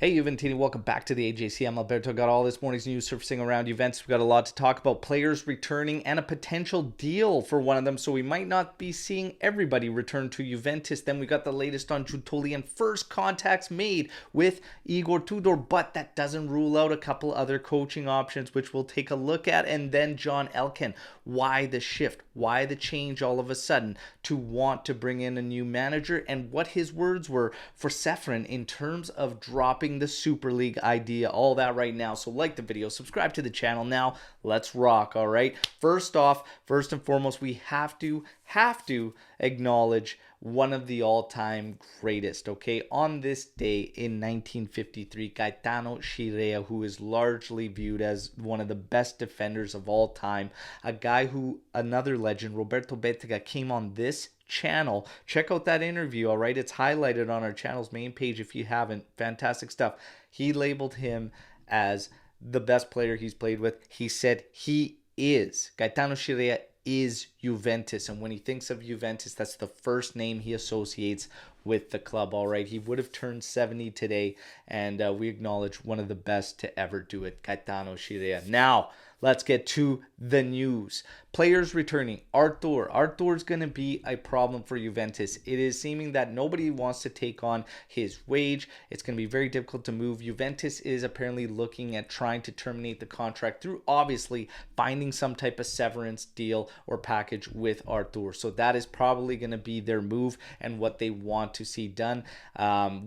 Hey Juventini, welcome back to the AJC. I'm Alberto. Got all this morning's news surfacing around Juventus. We've got a lot to talk about, players returning and a potential deal for one of them. So we might not be seeing everybody return to Juventus. Then we got the latest on Giuntoli and first contacts made with Igor Tudor, but that doesn't rule out a couple other coaching options, which we'll take a look at. And then John Elkann, why the shift? Why the change all of a sudden to want to bring in a new manager, and what his words were for Ceferin in terms of dropping the Super League idea, all that right now. So like the video, subscribe to the channel now. Let's rock, all right? First off, first and foremost, we have to acknowledge one of the all-time greatest, okay? On this day in 1953, Gaetano Scirea, who is largely viewed as one of the best defenders of all time, a guy who, another legend, Roberto Bettega, came on this channel. Check out that interview, all right? It's highlighted on our channel's main page if you haven't. Fantastic stuff. He labeled him as the best player he's played with. He said he is. Gaetano Scirea is Juventus, and when he thinks of Juventus, that's the first name he associates with the club. All right, he would have turned 70 today, and we acknowledge one of the best to ever do it, Gaetano Scirea. Now let's get to the news. Players returning. Arthur's going to be a problem for Juventus. It is seeming that nobody wants to take on his wage. It's going to be very difficult to move. Juventus is apparently looking at trying to terminate the contract through obviously finding some type of severance deal or package with Arthur. So that is probably going to be their move and what they want to see done.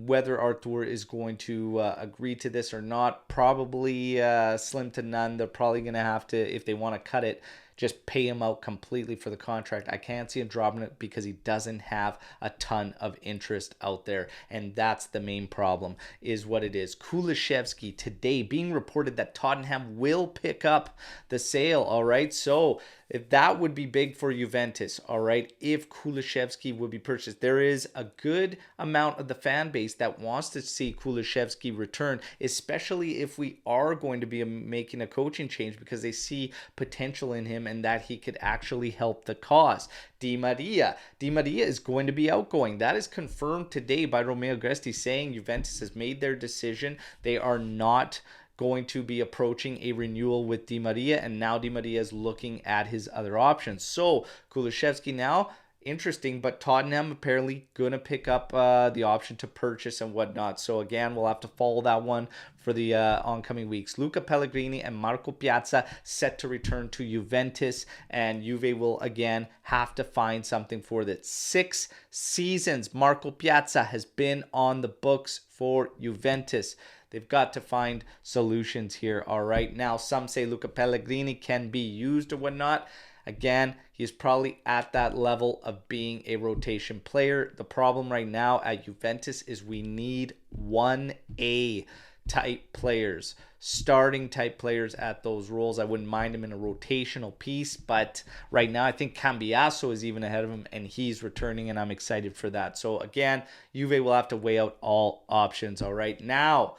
Whether Arthur is going to agree to this or not, probably slim to none. They're probably going to have to, if they want to cut it, just pay him out completely for the contract. I can't see him dropping it because he doesn't have a ton of interest out there. And that's the main problem, is what it is. Kulusevski today being reported that Tottenham will pick up the sale. All right. So if that would be big for Juventus, all right, if Kulusevski would be purchased. There is a good amount of the fan base that wants to see Kulusevski return, especially if we are going to be making a coaching change, because they see potential in him and that he could actually help the cause. Di Maria is going to be outgoing. That is confirmed today by Romeo Gresti, saying Juventus has made their decision. They are not going to be approaching a renewal with Di Maria, and now Di Maria is looking at his other options. So Kulusevski now, interesting, but Tottenham apparently going to pick up the option to purchase and whatnot. So again, we'll have to follow that one for the oncoming weeks. Luca Pellegrini and Marco Piazza set to return to Juventus, and Juve will again have to find something for that. 6 seasons Marco Piazza has been on the books for Juventus. They've got to find solutions here, all right? Now, some say Luca Pellegrini can be used or whatnot. Again, he's probably at that level of being a rotation player. The problem right now at Juventus is we need 1A type players, starting type players at those roles. I wouldn't mind him in a rotational piece, but right now I think Cambiaso is even ahead of him, and he's returning, and I'm excited for that. So again, Juve will have to weigh out all options, all right? Now,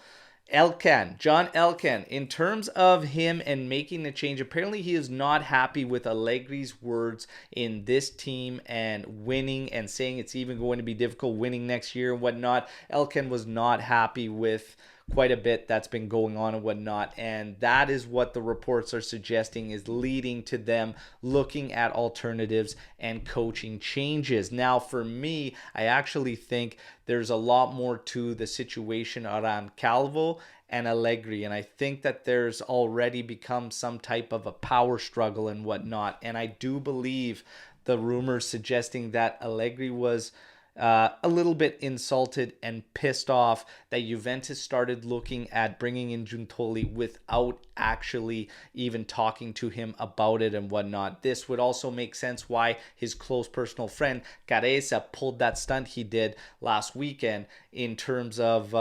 John Elkann, in terms of him and making the change, apparently he is not happy with Allegri's words in this team and winning, and saying it's even going to be difficult winning next year and whatnot. Elkann was not happy with quite a bit that's been going on and whatnot, and that is what the reports are suggesting is leading to them looking at alternatives and coaching changes. Now, for me, I actually think there's a lot more to the situation around Calvo and Allegri, and I think that there's already become some type of a power struggle and whatnot, and I do believe the rumors suggesting that Allegri was a little bit insulted and pissed off that Juventus started looking at bringing in Giuntoli without actually even talking to him about it and whatnot. This would also make sense why his close personal friend Caressa pulled that stunt he did last weekend in terms of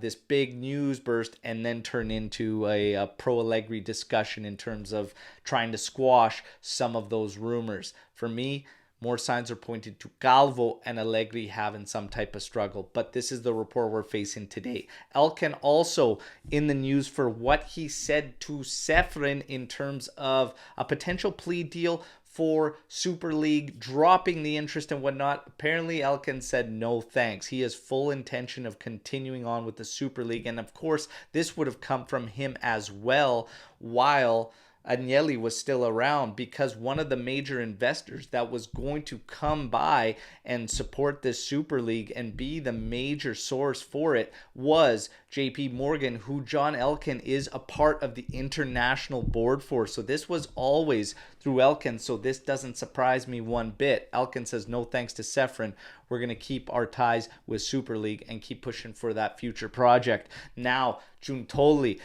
this big news burst, and then turn into a pro Allegri discussion in terms of trying to squash some of those rumors. For me, more signs are pointing to Calvo and Allegri having some type of struggle, but this is the report we're facing today. Elkann also in the news for what he said to Ceferin in terms of a potential plea deal for Super League, dropping the interest and whatnot. Apparently, Elkann said no thanks. He has full intention of continuing on with the Super League. And of course, this would have come from him as well while Agnelli was still around, because one of the major investors that was going to come by and support this Super League and be the major source for it was JP Morgan, who John Elkann is a part of the international board for. So this was always through Elkann, so this doesn't surprise me one bit. Elkann says no thanks to Ceferin. We're going to keep our ties with Super League and keep pushing for that future project. Now, Giuntoli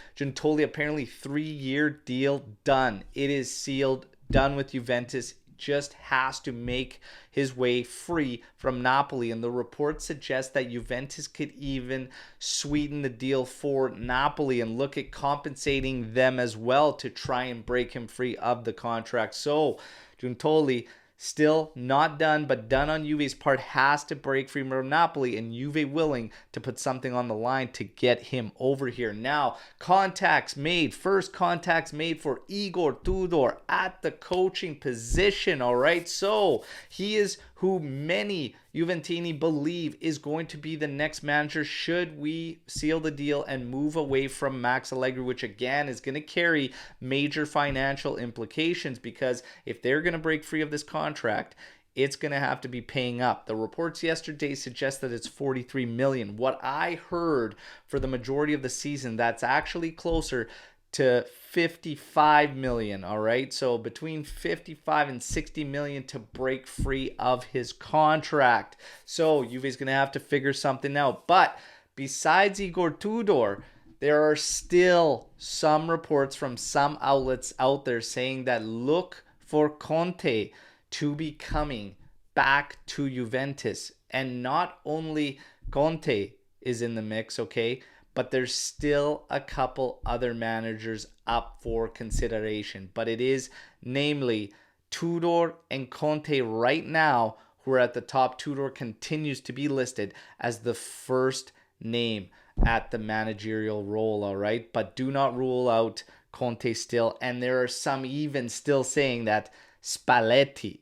apparently 3-year deal done. It is sealed, done with Juventus. Just has to make his way free from Napoli, and the report suggests that Juventus could even sweeten the deal for Napoli and look at compensating them as well to try and break him free of the contract. So Giuntoli, still not done, but done on Juve's part, has to break free from Napoli, and Juve willing to put something on the line to get him over here. Now, first contacts made for Igor Tudor at the coaching position, all right? So he is who many Juventini believe is going to be the next manager should we seal the deal and move away from Max Allegri, which again is going to carry major financial implications, because if they're going to break free of this contract, it's going to have to be paying up. The reports yesterday suggest that it's 43 million. What I heard for the majority of the season, that's actually closer to 55 million, all right? So between 55 and 60 million to break free of his contract. So Juve's going to have to figure something out. But besides Igor Tudor, there are still some reports from some outlets out there saying that look for Conte to be coming back to Juventus. And not only Conte is in the mix, okay, but there's still a couple other managers up for consideration. But it is namely Tudor and Conte right now who are at the top. Tudor continues to be listed as the first name at the managerial role, all right? But do not rule out Conte still. And there are some even still saying that Spalletti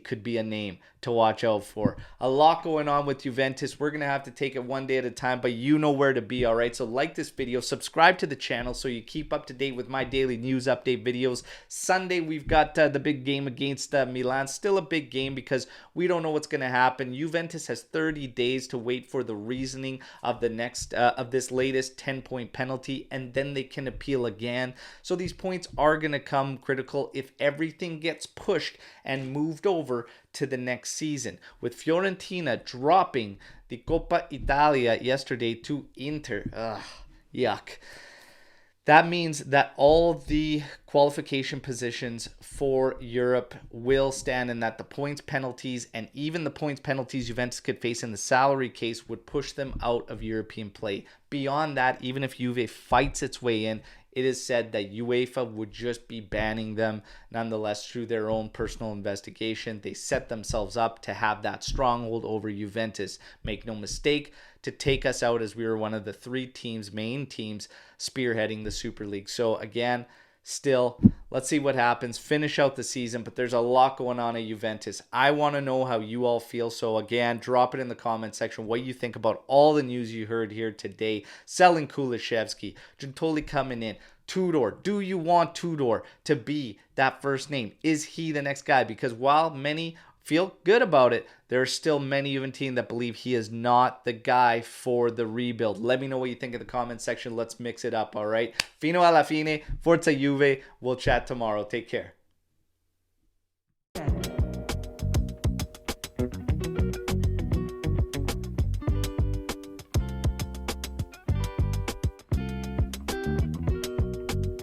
could be a name to watch out for. A lot going on with Juventus. We're going to have to take it one day at a time, but you know where to be, all right? So like this video, subscribe to the channel so you keep up to date with my daily news update videos. Sunday, we've got the big game against Milan. Still a big game because we don't know what's going to happen. Juventus has 30 days to wait for the reasoning of the next of this latest 10-point penalty, and then they can appeal again. So these points are going to come critical if everything gets pushed and moved over to the next season, with Fiorentina dropping the Coppa Italia yesterday to Inter. Ugh, yuck. That means that all the qualification positions for Europe will stand, and that the points penalties and even the points penalties Juventus could face in the salary case would push them out of European play. Beyond that, even if Juve fights its way in, it is said that UEFA would just be banning them. Nonetheless, through their own personal investigation, they set themselves up to have that stronghold over Juventus. Make no mistake, to take us out, as we were one of the main teams spearheading the Super League. So again, still, let's see what happens. Finish out the season, but there's a lot going on at Juventus. I want to know how you all feel. So again, drop it in the comment section what you think about all the news you heard here today. Selling Kulusevski, Giuntoli coming in, Tudor. Do you want Tudor to be that first name? Is he the next guy? Because while many feel good about it, there are still many Juventini that believe he is not the guy for the rebuild. Let me know what you think in the comment section. Let's mix it up, all right? Fino alla fine, Forza Juve. We'll chat tomorrow. Take care.